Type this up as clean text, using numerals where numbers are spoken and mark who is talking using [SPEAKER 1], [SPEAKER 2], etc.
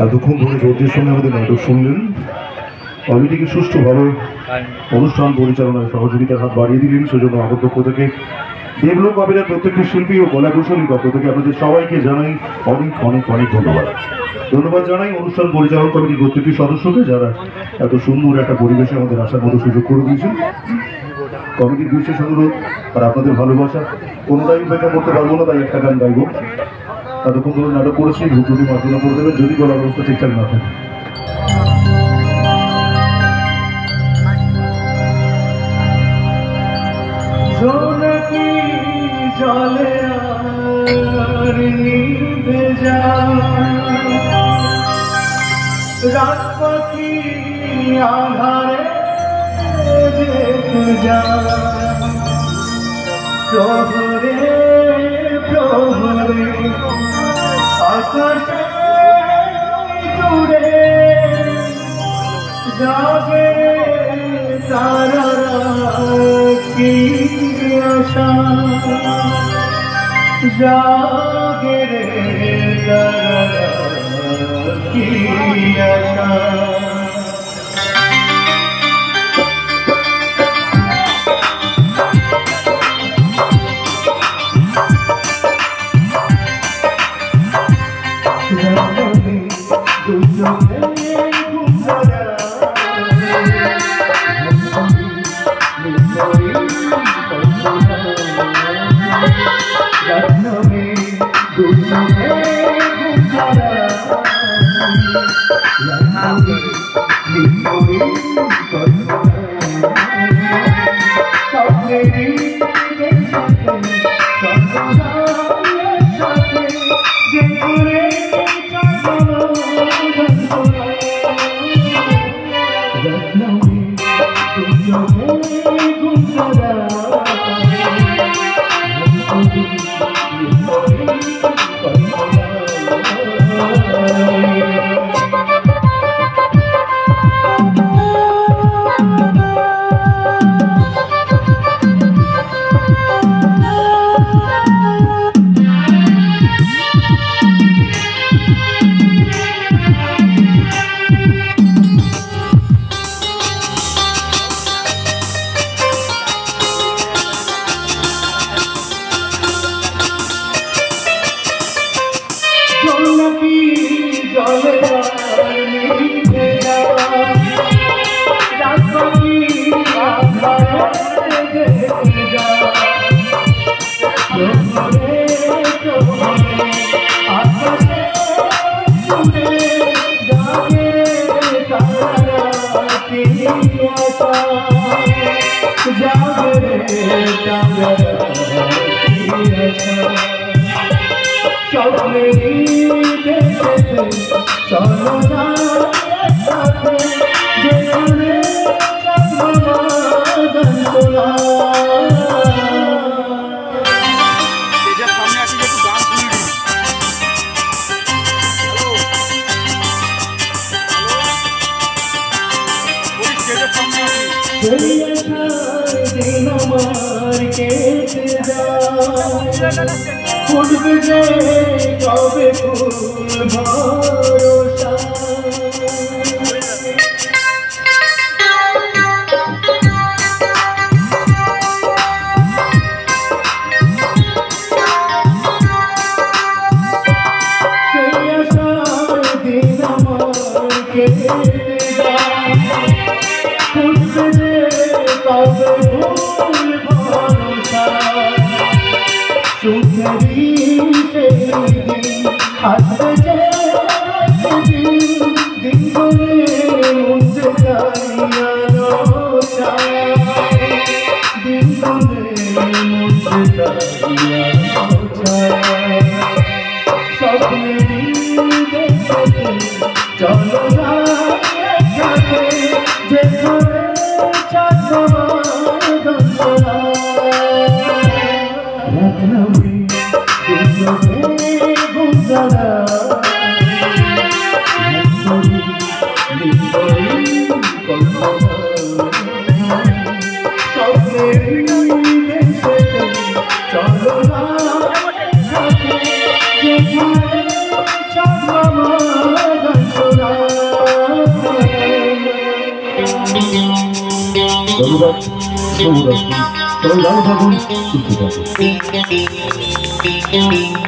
[SPEAKER 1] এতক্ষণ ধরে ধৈর্যের সঙ্গে আমাদের নাটক শুনলেন। কমিটিকে সুষ্ঠুভাবে অনুষ্ঠান পরিচালনায় সহযোগিতার হাত বাড়িয়ে দিলেন, সেজন্য আমার পক্ষ থেকে দেবলোক অপেরার প্রত্যেকটি শিল্পী ও কলাকুশলীর পক্ষ থেকে আপনাদের সবাইকে জানাই অনেক অনেক অনেক ধন্যবাদ। ধন্যবাদ জানাই অনুষ্ঠান পরিচালন কমিটির প্রত্যেকটি সদস্যকে, যারা এত সুন্দর একটা পরিবেশে আমাদের আসার মতো সুযোগ করে দিয়েছেন। কমিটির বিশেষ অনুরোধ আর আপনাদের ভালোবাসা কোনোটাই উপেক্ষা করতে পারবো না, তাই একটা গান গাইব। এতক্ষণ ধরে নাটক করেছি, ভুতুটি মার্জনা করে দেবেন যদি গলার অবস্থা ঠিকঠাক না থাকে।
[SPEAKER 2] জোনাকি জলে আর নিভে যায়, রাত পাখি আধারে দেখে যায়, প্রহরে প্রহরে আকাশে দূরে জাগে তারারা কি আশা, জাগে রে তারারা কি আশা।
[SPEAKER 1] ধন্যবাদ, শুভরাত্রি। সবাই ভালো থাকুন, সুস্থ থাকুন।